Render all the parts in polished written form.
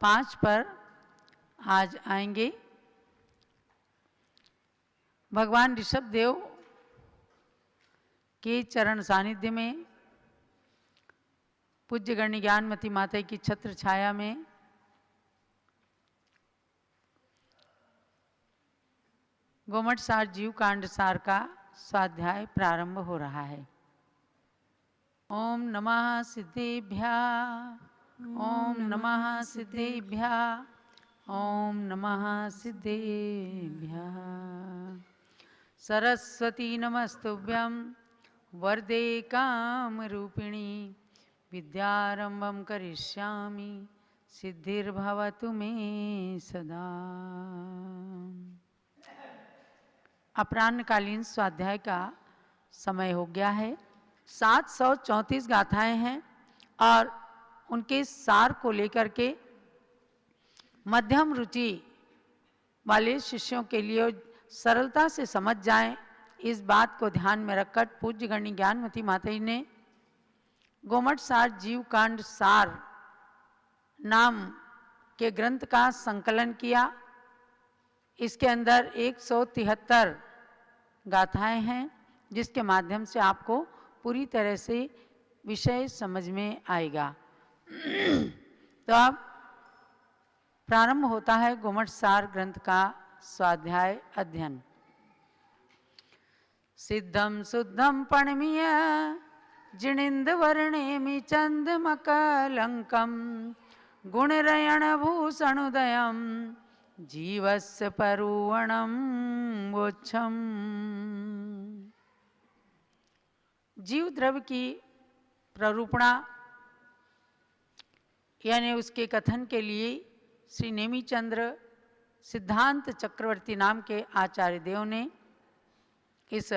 5 पर आज आएंगे। भगवान ऋषभ देव के चरण सानिध्य में पूज्य गण्य ज्ञानमती माता की छत्र छाया में गोमठ सार जीव कांड सार का स्वाध्याय प्रारंभ हो रहा है। ओम नमः सिद्धेभ्यः, ओम नमः सिद्धेभ्यः, ओम नमः सिद्धेभ्यः। सरस्वती नमस्तुभ्यं वरदे कामरूपिणी विद्यारंभं करिष्यामि सिद्धिर्भवतु मे सदा। अपराह्नकालीन स्वाध्याय का समय हो गया है। 734 गाथाएं हैं और उनके सार को लेकर के मध्यम रुचि वाले शिष्यों के लिए सरलता से समझ जाएं, इस बात को ध्यान में रखकर पूज्य गण्य ज्ञानमती माता जी ने गोमठ सार जीव कांड सार नाम के ग्रंथ का संकलन किया। इसके अंदर 173 गाथाएं हैं जिसके माध्यम से आपको पूरी तरह से विषय समझ में आएगा। तो अब प्रारंभ होता है गोमठ सार ग्रंथ का स्वाध्याय अध्ययन। सिद्धम शुद्धम पणमीय जिणिंद वर्णेमि चंदमकलंकम गुणरयण भूषणुदयम जीवस्य परुवणं वोच्छम। जीव द्रव्य की प्ररूपणा यानी उसके कथन के लिए श्री नेमिचंद्र सिद्धांत चक्रवर्ती नाम के आचार्य देव ने इस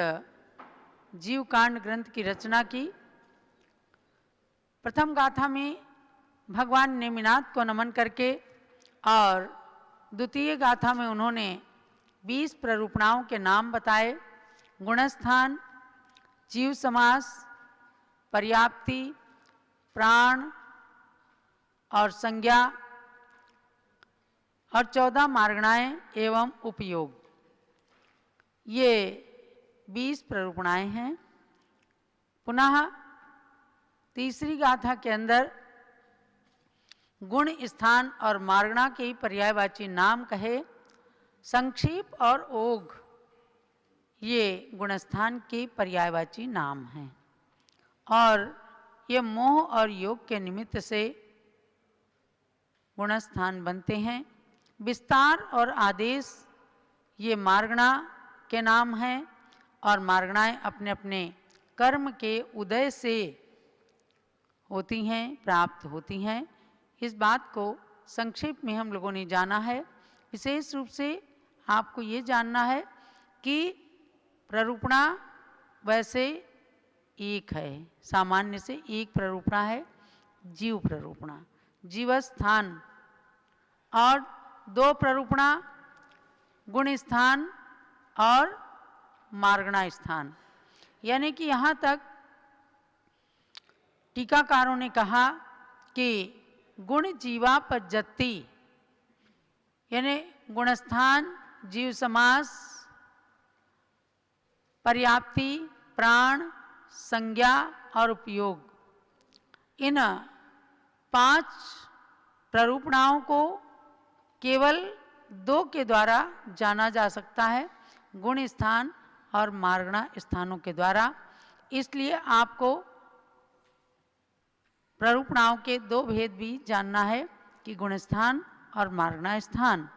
जीव कांड ग्रंथ की रचना की। प्रथम गाथा में भगवान नेमिनाथ को नमन करके और द्वितीय गाथा में उन्होंने 20 प्ररूपणाओं के नाम बताए। गुणस्थान, जीव समास, पर्याप्ति, प्राण और संज्ञा और 14 मार्गणाएं एवं उपयोग, ये 20 प्ररूपणाएं हैं। पुनः तीसरी गाथा के अंदर गुण, स्थान और मार्गणा के पर्यायवाची नाम कहे। संक्षेप और ओघ ये गुणस्थान के पर्यायवाची नाम हैं और ये मोह और योग के निमित्त से गुणस्थान बनते हैं। विस्तार और आदेश ये मार्गणा के नाम हैं और मार्गणाएं अपने अपने कर्म के उदय से होती हैं, प्राप्त होती हैं। इस बात को संक्षेप में हम लोगों ने जाना है। विशेष रूप से आपको ये जानना है कि प्ररूपणा वैसे एक है, सामान्य से एक प्ररूपणा है जीव प्ररूपणा, जीवस्थान, और 2 प्ररूपणा गुण स्थान और मार्गणा स्थान। यानी कि यहाँ तक टीकाकारों ने कहा कि गुण जीवा पज्जति, यानी गुणस्थान, जीव समास, पर्याप्ति, प्राण, संज्ञा और उपयोग, इन 5 प्ररूपणाओं को केवल 2 के द्वारा जाना जा सकता है, गुण स्थान और मार्गणा स्थानों के द्वारा। इसलिए आपको प्ररूपणाओं के 2 भेद भी जानना है कि गुणस्थान और मार्गणा स्थान।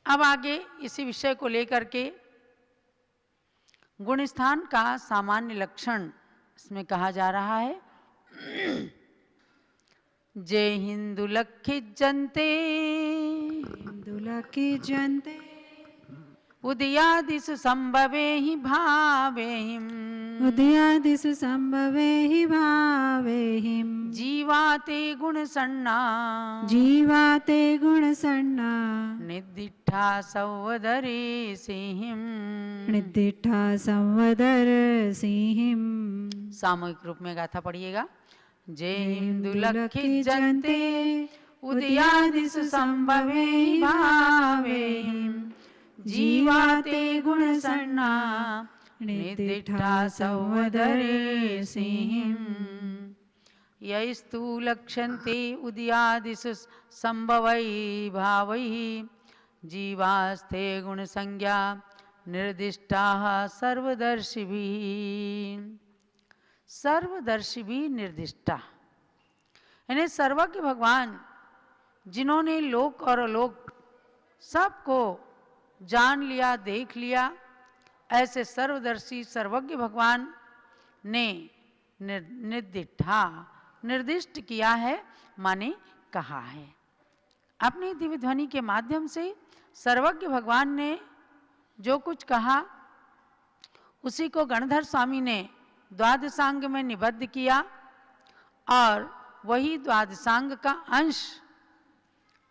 अब आगे इसी विषय को लेकर के गुणस्थान का सामान्य लक्षण इसमें कहा जा रहा है। जय हिंदु लखी जनते, हिंदु लखी जनते उदयादिषु संभवे हि भावेहिं, उदयादिषु संभवे हि भावेहिं। जीवाते गुणसन्ना, जीवाते गुणसन्ना निदिष्ठा संवदरे सिंहिं, निदिष्ठा संवदर सिंहिं। सामूहिक रूप में गाथा पढ़िएगा। जेन्दुलक्षिजन्ते उदयादिषु संभवे भावेहिं जीवा ते गुणसन्ना निर्दिष्टा सौवदरेसिहिं यैस्तु लक्ष्यन्ते उदयादिषु संभवै भावैः जीवास्ते गुणसंज्ञा निर्दिष्टाः सर्वदर्शिभिः। सर्वदर्शिभिः निर्दिष्टा यानी सर्वज्ञ भगवान जिन्होंने लोक और अलोक सबको जान लिया, देख लिया, ऐसे सर्वदर्शी सर्वज्ञ भगवान ने निर्दिष्ट किया है, माने कहा है। अपनी दिव्य ध्वनि के माध्यम से सर्वज्ञ भगवान ने जो कुछ कहा उसी को गणधर स्वामी ने द्वादशांग में निबद्ध किया और वही द्वादशांग का अंश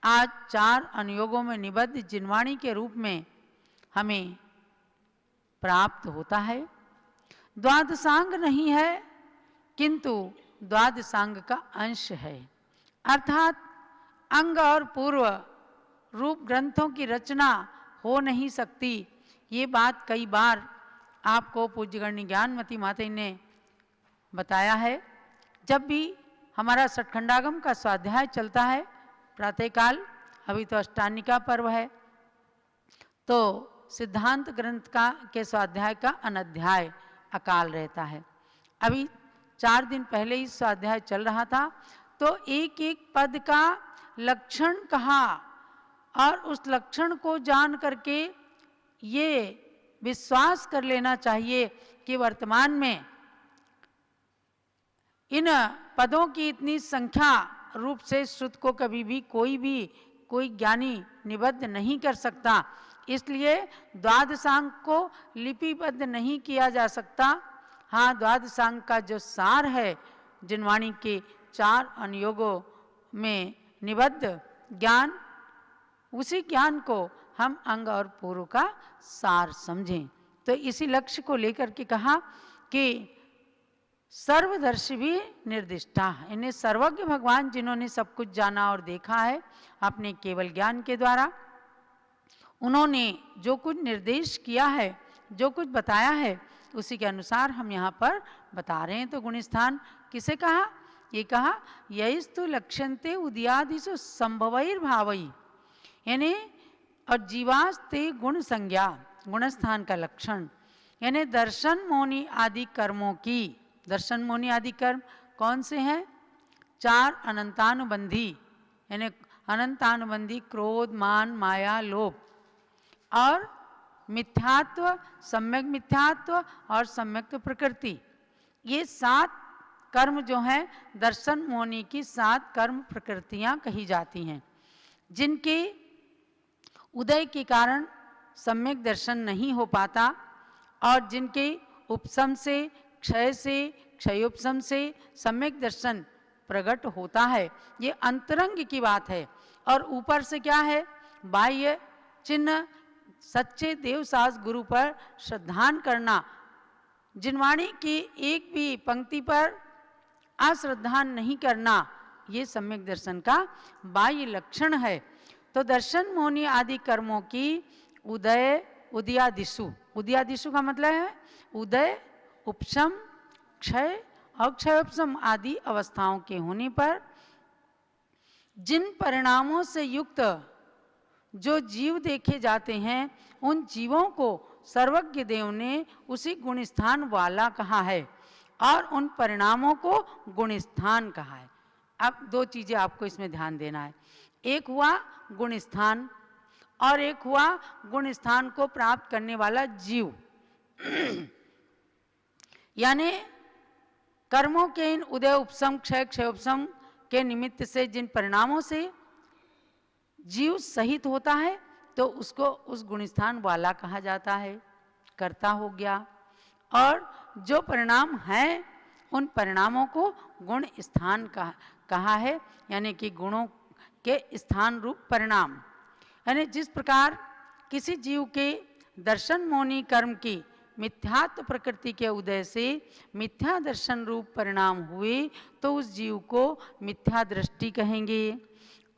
आज 4 अनुयोगों में निबद्ध जिनवाणी के रूप में हमें प्राप्त होता है। द्वादशांग नहीं है किंतु द्वादशांग का अंश है, अर्थात अंग और पूर्व रूप ग्रंथों की रचना हो नहीं सकती। ये बात कई बार आपको पूज्यगण्य ज्ञानमती माता ने बताया है। जब भी हमारा सठखंडागम का स्वाध्याय चलता है प्रातःकाल, अभी तो अष्टानिका पर्व है, तो सिद्धांत ग्रंथ के स्वाध्याय का अनध्याय अकाल रहता है। अभी 4 दिन पहले ही स्वाध्याय चल रहा था, तो एक एक पद का लक्षण कहा और उस लक्षण को जान करके ये विश्वास कर लेना चाहिए कि वर्तमान में इन पदों की इतनी संख्या रूप से श्रुत को कभी भी कोई ज्ञानी निबद्ध नहीं कर सकता। इसलिए द्वादशांग को लिपिबद्ध नहीं किया जा सकता। हाँ, द्वादशांग का जो सार है जिनवाणी के 4 अनुयोगों में निबद्ध ज्ञान, उसी ज्ञान को हम अंग और पूर्व का सार समझें। तो इसी लक्ष्य को लेकर के कहा कि सर्वदर्शी भी निर्दिष्टा, इन्हें सर्वज्ञ भगवान जिन्होंने सब कुछ जाना और देखा है अपने केवल ज्ञान के द्वारा, उन्होंने जो कुछ निर्देश किया है, जो कुछ बताया है, उसी के अनुसार हम यहाँ पर बता रहे हैं। तो गुणस्थान किसे कहा? ये कहा यैस्तु लक्ष्यन्ते उदयादिषु संभवैर्भावैः, यानी और जीवास्ते गुण संज्ञा, गुणस्थान का लक्षण यानी दर्शन मौनी आदि कर्मों की। दर्शन मौनी आदि कर्म कौन से हैं? 4 अनंतानुबंधी, यानी अनंतानुबंधी क्रोध, मान, माया, लोभ और मिथ्यात्व, सम्यक मिथ्यात्व और सम्यक प्रकृति। ये 7 कर्म जो हैं दर्शन मौनी की 7 कर्म प्रकृतियां कही जाती हैं, जिनके उदय के कारण सम्यक दर्शन नहीं हो पाता और जिनके उपशम से, क्षय से, क्षयोपशम से सम्यक दर्शन प्रकट होता है। ये अंतरंग की बात है। और ऊपर से क्या है? बाह्य चिन्ह, सच्चे देवसास गुरु पर श्रद्धान करना, जिनवाणी की एक भी पंक्ति पर अश्रद्धान नहीं करना, ये सम्यक दर्शन का बाह्य लक्षण है। तो दर्शन मौनी आदि कर्मों की उदयादिषु का मतलब है उदय, उपशम, क्षय और क्षयोपशम आदि अवस्थाओं के होने पर जिन परिणामों से युक्त जो जीव देखे जाते हैं, उन जीवों को सर्वज्ञ देव ने उसी गुणस्थान वाला कहा है और उन परिणामों को गुणस्थान कहा है। अब 2 चीजें आपको इसमें ध्यान देना है। एक हुआ गुणस्थान और एक हुआ गुणस्थान को प्राप्त करने वाला जीव। यानी कर्मों के इन उदय, उपशम, क्षय, क्षयोपशम के निमित्त से जिन परिणामों से जीव सहित होता है, तो उसको उस गुणस्थान वाला कहा जाता है, कर्ता हो गया। और जो परिणाम हैं उन परिणामों को गुण स्थान कहा है, यानी कि गुणों के स्थान रूप परिणाम। यानी जिस प्रकार किसी जीव के दर्शन मौनी कर्म की मिथ्यात्व प्रकृति के उदय से मिथ्या दर्शन रूप परिणाम हुए तो उस जीव को मिथ्या दृष्टि कहेंगे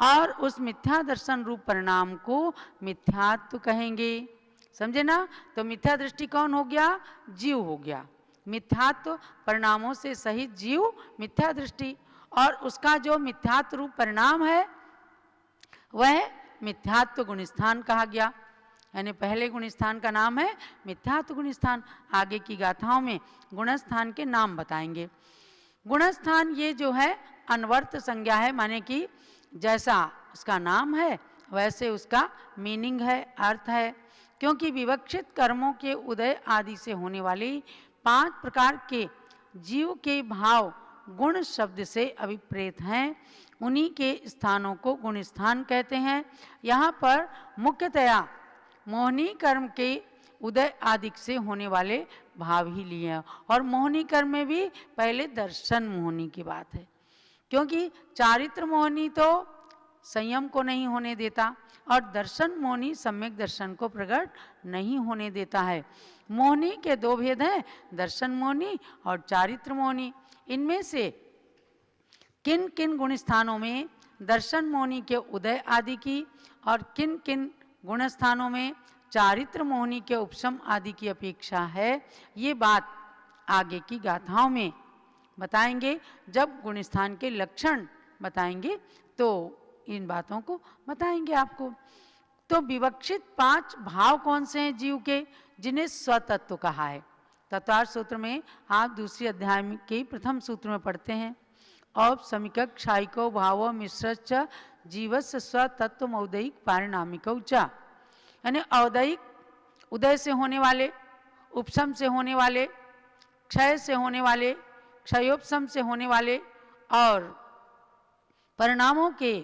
और उस मिथ्या दर्शन रूप परिणाम को मिथ्यात्व कहेंगे। समझे ना? तो मिथ्या दृष्टि कौन हो गया? जीव हो गया। मिथ्यात्व परिणामों से सहित जीव मिथ्या दृष्टि, और उसका जो मिथ्यात्व रूप परिणाम है वह मिथ्यात्व गुणस्थान कहा गया। यानी पहले गुणस्थान का नाम है मिथ्यात्व गुणस्थान। आगे की गाथाओं में गुणस्थान के नाम बताएंगे। गुणस्थान ये जो है अनवर्त संज्ञा है, माने कि जैसा उसका नाम है वैसे उसका मीनिंग है, अर्थ है। क्योंकि विवक्षित कर्मों के उदय आदि से होने वाले 5 प्रकार के जीव के भाव गुण शब्द से अभिप्रेत हैं, उन्हीं के स्थानों को गुण स्थान कहते हैं। यहाँ पर मुख्यतया मोहनी कर्म के उदय आदि से होने वाले भाव ही लिए हैं, और मोहनी कर्म में भी पहले दर्शन मोहनी की बात है, क्योंकि चारित्र मोहनी तो संयम को नहीं होने देता और दर्शन मोहनी सम्यक दर्शन को प्रकट नहीं होने देता है। मोहनी के 2 भेद हैं, दर्शन मोहनी और चारित्र मोहनी। इनमें से किन किन गुण स्थानों में दर्शन मोहनी के उदय आदि की और किन किन गुण स्थानों में चारित्र मोहनी के उपशम आदि की अपेक्षा है, ये बात आगे की गाथाओं में बताएंगे। जब गुणस्थान के लक्षण बताएंगे तो इन बातों को बताएंगे आपको। तो विवक्षित 5 भाव कौन से हैं जीव के, जिन्हें स्वतत्व कहा है? तत्वार्थ सूत्र में आप दूसरी अध्याय के प्रथम सूत्र में पढ़ते हैं, औपसमिकक क्षायिको भावो मिश्रश्च जीवस्य स्वतत्व औदयिक पारिणामिकौ च। यानी औदयिक उदय से होने वाले, उपशम से होने वाले, क्षय से होने वाले, क्षयोपशम से होने वाले और परिणामों के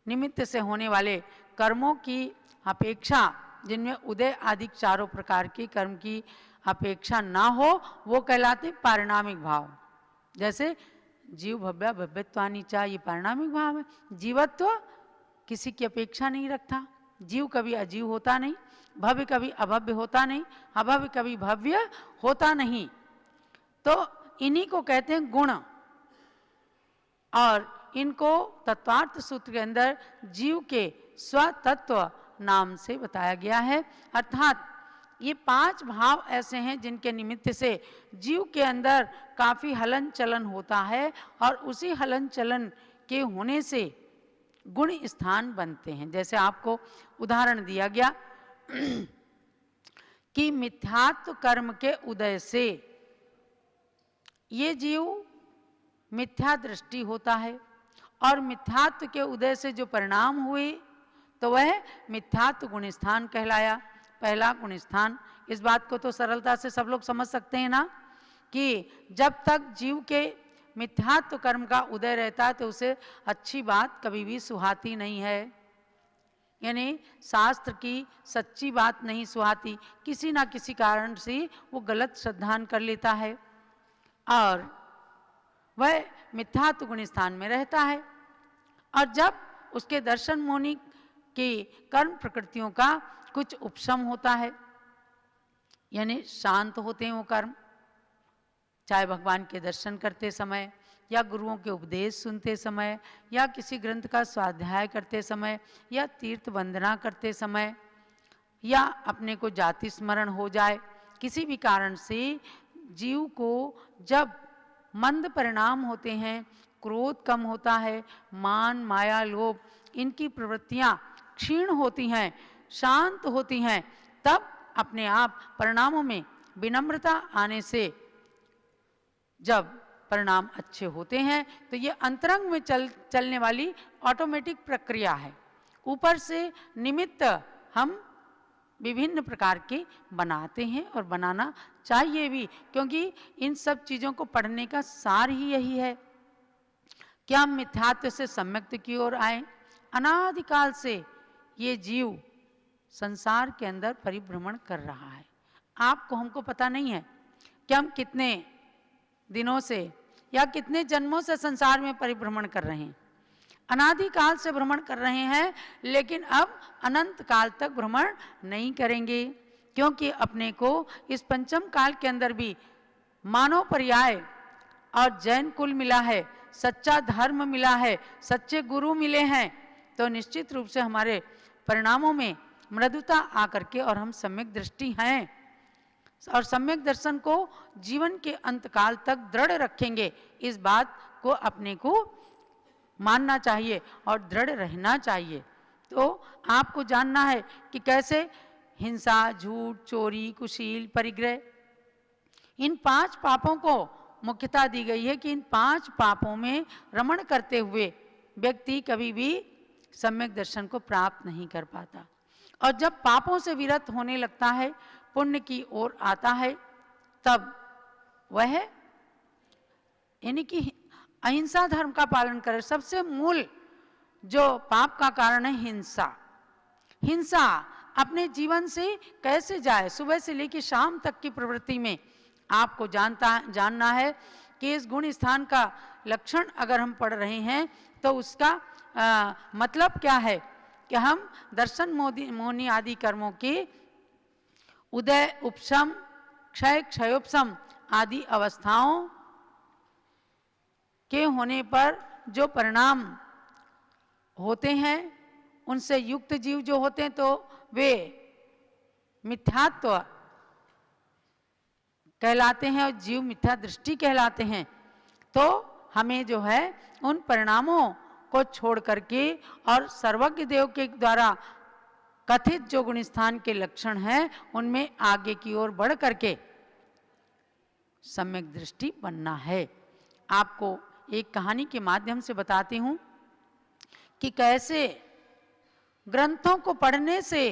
निमित्त से होने वाले कर्मों की अपेक्षा, जिनमें उदय आदि चारों प्रकार के कर्म की अपेक्षा ना हो, वो कहलाते पारिणामिक भाव। जैसे जीव भव्य भव्यत्वानि च, ये पारिणामिक भाव है। जीवत्व किसी की अपेक्षा नहीं रखता, जीव कभी अजीव होता नहीं, भव्य कभी अभव्य होता नहीं, अभव्य कभी भव्य होता नहीं। तो इन्हीं को कहते हैं गुण, और इनको तत्वार्थ सूत्र के अंदर जीव के स्वतत्व नाम से बताया गया है। अर्थात ये 5 भाव ऐसे हैं जिनके निमित्त से जीव के अंदर काफ़ी हलन चलन होता है, और उसी हलन चलन के होने से गुण स्थान बनते हैं। जैसे आपको उदाहरण दिया गया कि मिथ्यात्व कर्म के उदय से ये जीव मिथ्या दृष्टि होता है, और मिथ्यात्व के उदय से जो परिणाम हुए तो वह मिथ्यात्व गुणस्थान कहलाया, पहला गुणस्थान। इस बात को तो सरलता से सब लोग समझ सकते हैं ना, कि जब तक जीव के मिथ्यात्व कर्म का उदय रहता है तो उसे अच्छी बात कभी भी सुहाती नहीं है। यानी शास्त्र की सच्ची बात नहीं सुहाती, किसी ना किसी कारण से वो गलत श्रद्धान कर लेता है और वह मिथ्यात्व गुण स्थान में रहता है। और जब उसके दर्शन मोहनी की कर्म प्रकृतियों का कुछ उपशम होता है, यानी शांत होते हैं वो कर्म, चाहे भगवान के दर्शन करते समय या गुरुओं के उपदेश सुनते समय या किसी ग्रंथ का स्वाध्याय करते समय या तीर्थ वंदना करते समय या अपने को जाति स्मरण हो जाए, किसी भी कारण से जीव को जब मंद परिणाम होते हैं, क्रोध कम होता है, मान माया लोभ इनकी प्रवृत्तियां क्षीण होती हैं, शांत होती हैं, तब अपने आप परिणामों में विनम्रता आने से जब परिणाम अच्छे होते हैं तो ये अंतरंग में चलने वाली ऑटोमेटिक प्रक्रिया है। ऊपर से निमित्त हम विभिन्न प्रकार के बनाते हैं और बनाना चाहिए भी, क्योंकि इन सब चीज़ों को पढ़ने का सार ही यही है कि हम मिथ्यात्व से सम्यक्त की ओर आए। अनादिकाल से ये जीव संसार के अंदर परिभ्रमण कर रहा है। आपको हमको पता नहीं है कि हम कितने दिनों से या कितने जन्मों से संसार में परिभ्रमण कर रहे हैं। अनादिकाल से भ्रमण कर रहे हैं, लेकिन अब अनंत काल तक भ्रमण नहीं करेंगे। क्योंकि अपने को इस पंचम काल के अंदर भी मानव पर्याय और जैन कुल मिला है, सच्चा धर्म मिला है, सच्चे गुरु मिले हैं, तो निश्चित रूप से हमारे परिणामों में मृदुता आकर के और हम सम्यक दृष्टि हैं और सम्यक दर्शन को जीवन के अंतकाल तक दृढ़ रखेंगे। इस बात को अपने को मानना चाहिए और दृढ़ रहना चाहिए। तो आपको जानना है कि कैसे हिंसा, झूठ, चोरी, कुशील, परिग्रह, इन 5 पापों को मुख्यता दी गई है कि इन 5 पापों में रमण करते हुए व्यक्ति कभी भी सम्यक दर्शन को प्राप्त नहीं कर पाता। और जब पापों से विरत होने लगता है, पुण्य की ओर आता है, तब वह यानी कि अहिंसा धर्म का पालन करे। सबसे मूल जो पाप का कारण है हिंसा, हिंसा अपने जीवन से कैसे जाए। सुबह से लेकर शाम तक की प्रवृत्ति में आपको जानना है कि इस गुण स्थान का लक्षण अगर हम पढ़ रहे हैं तो उसका मतलब क्या है कि हम दर्शन मोनि आदि कर्मों के उदय, उपशम, क्षय, क्षयोपशम आदि अवस्थाओं के होने पर जो परिणाम होते हैं, उनसे युक्त जीव जो होते हैं तो वे मिथ्यात्व कहलाते हैं और जीव मिथ्या दृष्टि कहलाते हैं। तो हमें जो है उन परिणामों को छोड़ करके और सर्वज्ञ देव के द्वारा कथित जो गुणस्थान के लक्षण हैं उनमें आगे की ओर बढ़ करके सम्यक दृष्टि बनना है। आपको एक कहानी के माध्यम से बताती हूं कि कैसे ग्रंथों को पढ़ने से,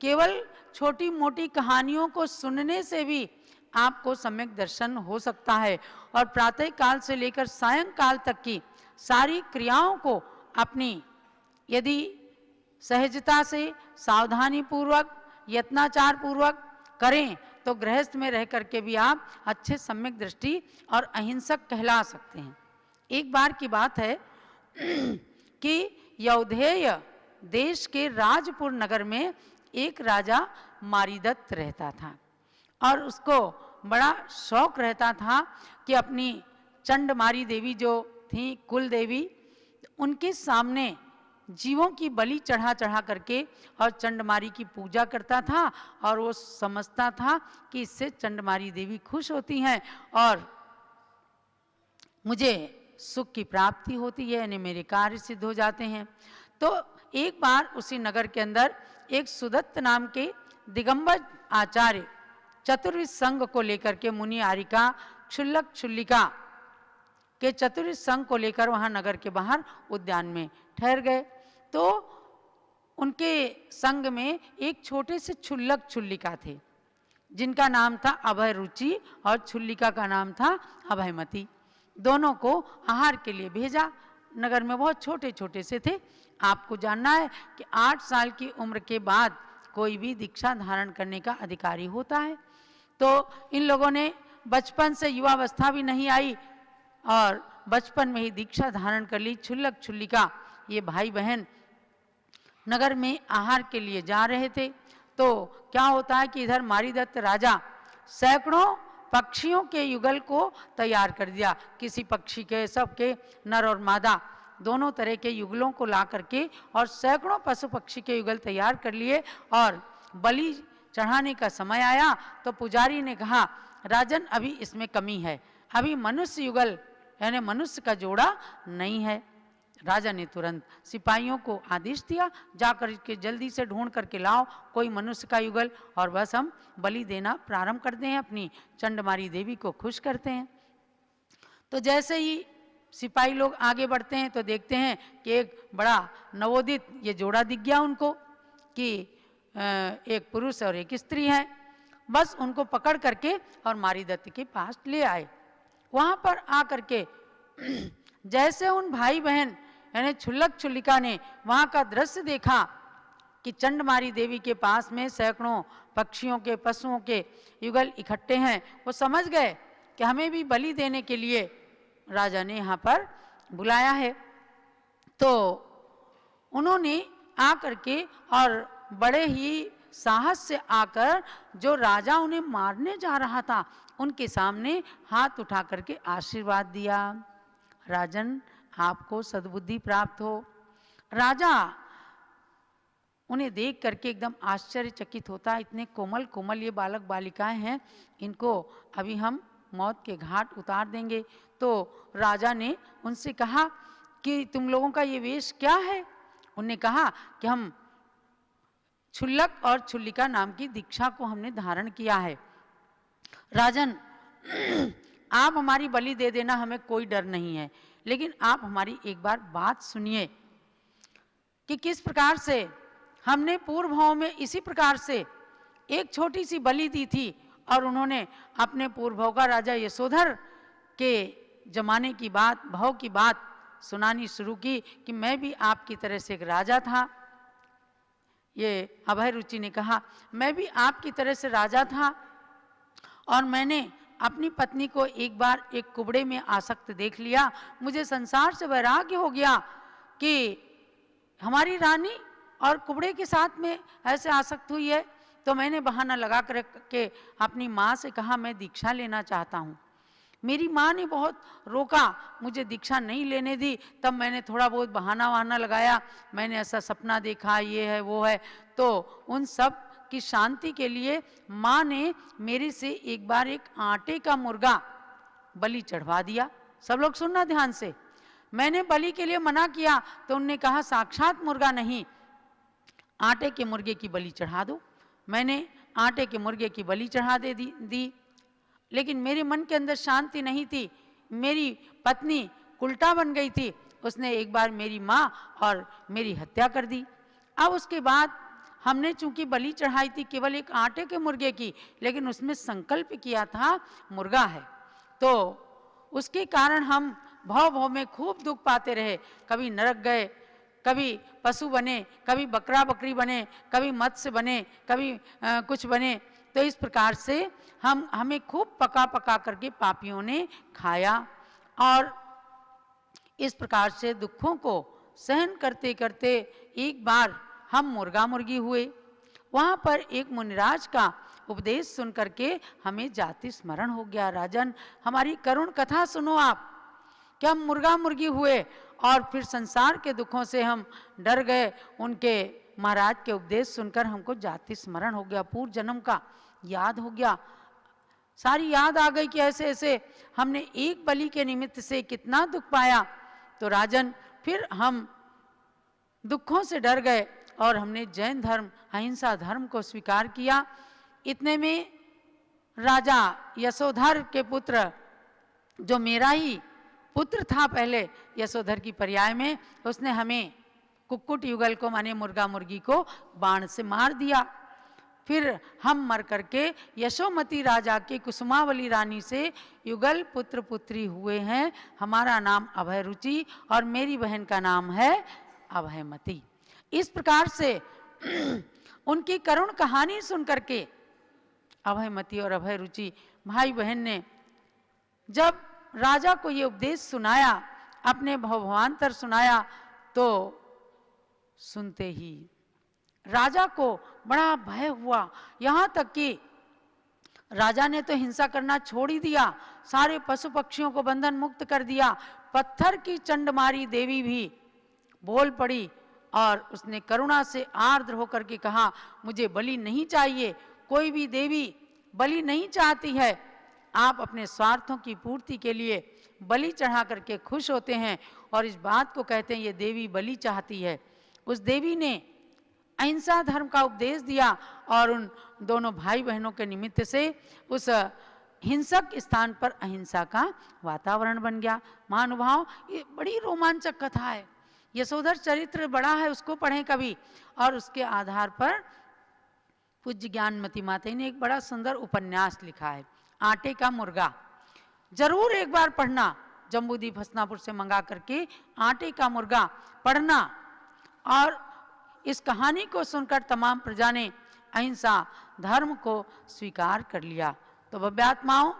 केवल छोटी मोटी कहानियों को सुनने से भी आपको सम्यक दर्शन हो सकता है। और प्रातः काल से लेकर सायंकाल तक की सारी क्रियाओं को अपनी यदि सहजता से, सावधानी पूर्वक, यत्नाचार पूर्वक करें तो गृहस्थ में रह करके भी आप अच्छे सम्यक दृष्टि और अहिंसक कहला सकते हैं। एक बार की बात है कि यौधेय देश के राजपुर नगर में एक राजा मारीदत्त रहता था और उसको बड़ा शौक रहता था कि अपनी चंडमारी देवी जो थी कुल देवी, उनके सामने जीवों की बलि चढ़ा चढ़ा करके और चंडमारी की पूजा करता था। और वो समझता था कि इससे चंडमारी देवी खुश होती हैं और मुझे सुख की प्राप्ति होती है, यानी मेरे कार्य सिद्ध हो जाते हैं। तो एक बार उसी नगर के अंदर एक सुदत्त नाम के दिगंबर आचार्य चतुर्विध संघ को लेकर के मुनि आरिका क्षुल्लक क्षुल्लिका के चतुर्विध संघ को लेकर वहां नगर के बाहर उद्यान में ठहर गए। तो उनके संग में एक छोटे से क्षुल्लक क्षुल्लिका थे जिनका नाम था अभय रुचि और क्षुल्लिका का नाम था अभयमती। दोनों को आहार के लिए भेजा। नगर में बहुत छोटे छोटे से थे। आपको जानना है कि 8 साल की उम्र के बाद कोई भी दीक्षा धारण करने का अधिकारी होता है। तो इन लोगों ने बचपन से, युवावस्था भी नहीं आई और बचपन में ही दीक्षा धारण कर ली। क्षुल्लक क्षुल्लिका ये भाई बहन नगर में आहार के लिए जा रहे थे। तो क्या होता है कि इधर मारीदत्त राजा सैकड़ों पक्षियों के युगल को तैयार कर दिया। किसी पक्षी के, सबके नर और मादा दोनों तरह के युगलों को ला करके और सैकड़ों पशु पक्षी के युगल तैयार कर लिए। और बलि चढ़ाने का समय आया तो पुजारी ने कहा, राजन अभी इसमें कमी है, अभी मनुष्य युगल यानी मनुष्य का जोड़ा नहीं है। राजा ने तुरंत सिपाहियों को आदेश दिया, जाकर के जल्दी से ढूंढ करके लाओ कोई मनुष्य का युगल और बस हम बलि देना प्रारंभ करते हैं, अपनी चंडमारी देवी को खुश करते हैं। तो जैसे ही सिपाही लोग आगे बढ़ते हैं तो देखते हैं कि एक बड़ा नवोदित ये जोड़ा दिख गया उनको कि एक पुरुष और एक स्त्री है। बस उनको पकड़ करके और मारीदत्त के पास ले आए। वहां पर आकर के जैसे उन भाई बहन यानी क्षुल्लक क्षुल्लिका ने वहां का दृश्य देखा कि चंडमारी देवी के पास में सैकड़ों पक्षियों के, पशुओं के युगल इकट्ठे हैं, वो समझ गए कि हमें भी बलि देने के लिए राजा ने यहाँ पर बुलाया है। तो उन्होंने आकर के और बड़े ही साहस से आकर जो राजा उन्हें मारने जा रहा था उनके सामने हाथ उठा करके आशीर्वाद दिया। राजन, आपको सद्बुद्धि प्राप्त हो। राजा उन्हें देख करके एकदम आश्चर्यचकित होता, इतने कोमल कोमल ये बालक बालिकाएं हैं, इनको अभी हम मौत के घाट उतार देंगे। तो राजा ने उनसे कहा कि तुम लोगों का ये वेश क्या है? उन्होंने कहा कि हम क्षुल्लक और क्षुल्लिका नाम की दीक्षा को हमने धारण किया है। राजन, आप हमारी बलि दे देना, हमें कोई डर नहीं है, लेकिन आप हमारी एक बार बात सुनिए कि किस प्रकार से हमने पूर्व भाव में इसी प्रकार से एक छोटी सी बलि दी थी और उन्होंने अपने पूर्व भाव का राजा यशोधर के जमाने की बात, भाव की बात सुनानी शुरू की कि मैं भी आपकी तरह से एक राजा था। ये अभय रुचि ने कहा, मैं भी आपकी तरह से राजा था और मैंने अपनी पत्नी को एक बार एक कुबड़े में आसक्त देख लिया। मुझे संसार से वैराग्य हो गया कि हमारी रानी और कुबड़े के साथ में ऐसे आसक्त हुई है, तो मैंने बहाना लगा कर के अपनी माँ से कहा मैं दीक्षा लेना चाहता हूँ। मेरी माँ ने बहुत रोका, मुझे दीक्षा नहीं लेने दी। तब मैंने थोड़ा बहुत बहाना वहाना लगाया, मैंने ऐसा सपना देखा, ये है वो है। तो उन सब की शांति के लिए माँ ने मेरे से एक बार एक आटे का मुर्गा बलि चढ़वा दिया। सब लोग सुनना ध्यान से। मैंने बलि के लिए मना किया तो उन्होंने कहा साक्षात मुर्गा नहीं, आटे के मुर्गे की बलि चढ़ा दो। मैंने आटे के मुर्गे की बलि चढ़ा दी। लेकिन मेरे मन के अंदर शांति नहीं थी। मेरी पत्नी उल्टा बन गई थी, उसने एक बार मेरी माँ और मेरी हत्या कर दी। अब उसके बाद हमने चूंकि बलि चढ़ाई थी केवल एक आटे के मुर्गे की, लेकिन उसमें संकल्प किया था मुर्गा है, तो उसके कारण हम भाव भाव में खूब दुख पाते रहे। कभी नरक गए, कभी पशु बने, कभी बकरा बकरी बने, कभी मत्स्य बने, कभी कुछ बने। तो इस प्रकार से हमें खूब पका पका करके पापियों ने खाया और इस प्रकार से दुखों को सहन करते करते एक बार हम मुर्गा मुर्गी हुए। वहाँ पर एक मुनिराज का उपदेश सुन करके हमें जाति स्मरण हो गया। राजन, हमारी करुण कथा सुनो आप कि हम मुर्गा मुर्गी हुए और फिर संसार के दुखों से हम डर गए। उनके महाराज के उपदेश सुनकर हमको जाति स्मरण हो गया, पूर्व जन्म का याद हो गया, सारी याद आ गई कि ऐसे ऐसे हमने एक बलि के निमित्त से कितना दुख पाया। तो राजन, फिर हम दुखों से डर गए और हमने जैन धर्म, अहिंसा धर्म को स्वीकार किया। इतने में राजा यशोधर के पुत्र, जो मेरा ही पुत्र था पहले यशोधर की पर्याय में, उसने हमें कुक्कुट युगल को माने मुर्गा मुर्गी को बाण से मार दिया। फिर हम मर करके यशोमती राजा के कुसुमावली रानी से युगल पुत्र पुत्री हुए हैं। हमारा नाम अभय रुचि और मेरी बहन का नाम है अभयमती। इस प्रकार से उनकी करुण कहानी सुन करके अभयमती और अभय रुचि भाई बहन ने जब राजा को ये उपदेश सुनाया, अपने भवान्तर सुनाया, तो सुनते ही राजा को बड़ा भय हुआ। यहाँ तक कि राजा ने तो हिंसा करना छोड़ ही दिया, सारे पशु पक्षियों को बंधन मुक्त कर दिया। पत्थर की चंडमारी देवी भी बोल पड़ी और उसने करुणा से आर्द्र होकर के कहा, मुझे बलि नहीं चाहिए, कोई भी देवी बलि नहीं चाहती है। आप अपने स्वार्थों की पूर्ति के लिए बलि चढ़ा करके खुश होते हैं और इस बात को कहते हैं ये देवी बलि चाहती है। उस देवी ने अहिंसा धर्म का उपदेश दिया और उन दोनों भाई बहनों के निमित्त से उस हिंसक स्थान पर अहिंसा का वातावरण बन गया। महानुभाव, ये बड़ी रोमांचक कथा है। यशोधर चरित्र बड़ा है, उसको पढ़ें कभी। और उसके आधार पर पूज्य ज्ञानमती माता ने एक बड़ा सुंदर उपन्यास लिखा है, आटे का मुर्गा। जरूर एक बार पढ़ना, जम्बूदीप हसनापुर से मंगा करके आटे का मुर्गा पढ़ना। और इस कहानी को सुनकर तमाम प्रजा ने अहिंसा धर्म को स्वीकार कर लिया। तो भव्यात्माओं,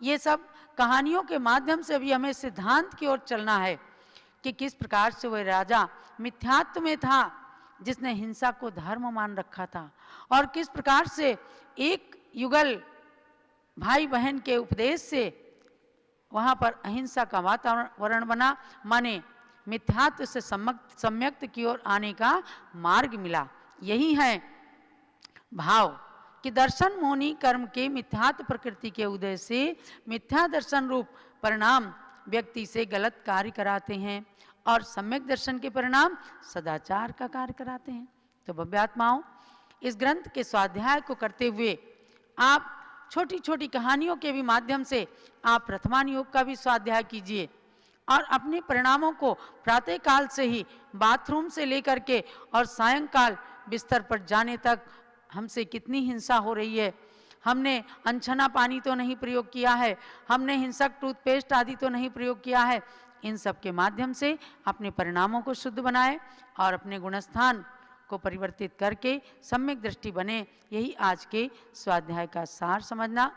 ये सब कहानियों के माध्यम से भी हमें सिद्धांत की ओर चलना है कि किस प्रकार से वह राजा मिथ्यात्व में था, जिसने हिंसा को धर्म मान रखा था और किस प्रकार से एक युगल भाई बहन के उपदेश से वहाँ पर अहिंसा का वातावरण बना, माने मिथ्यात्व से सम्यक्त की ओर आने का मार्ग मिला। यही है भाव कि दर्शन मोहनी कर्म के मिथ्यात्व प्रकृति के उदय से मिथ्या दर्शन रूप परिणाम व्यक्ति से गलत कार्य कराते हैं और सम्यक दर्शन के परिणाम सदाचार का कार्य कराते हैं। तो भव्यात्माओं, इस ग्रंथ के स्वाध्याय को करते हुए आप छोटी छोटी कहानियों के भी माध्यम से आप प्रथमान योग का भी स्वाध्याय कीजिए और अपने परिणामों को प्रातः काल से ही बाथरूम से लेकर के और सायंकाल बिस्तर पर जाने तक हमसे कितनी हिंसा हो रही है, हमने अनछना पानी तो नहीं प्रयोग किया है, हमने हिंसक टूथपेस्ट आदि तो नहीं प्रयोग किया है, इन सब के माध्यम से अपने परिणामों को शुद्ध बनाए और अपने गुणस्थान को परिवर्तित करके सम्यक दृष्टि बने। यही आज के स्वाध्याय का सार समझना।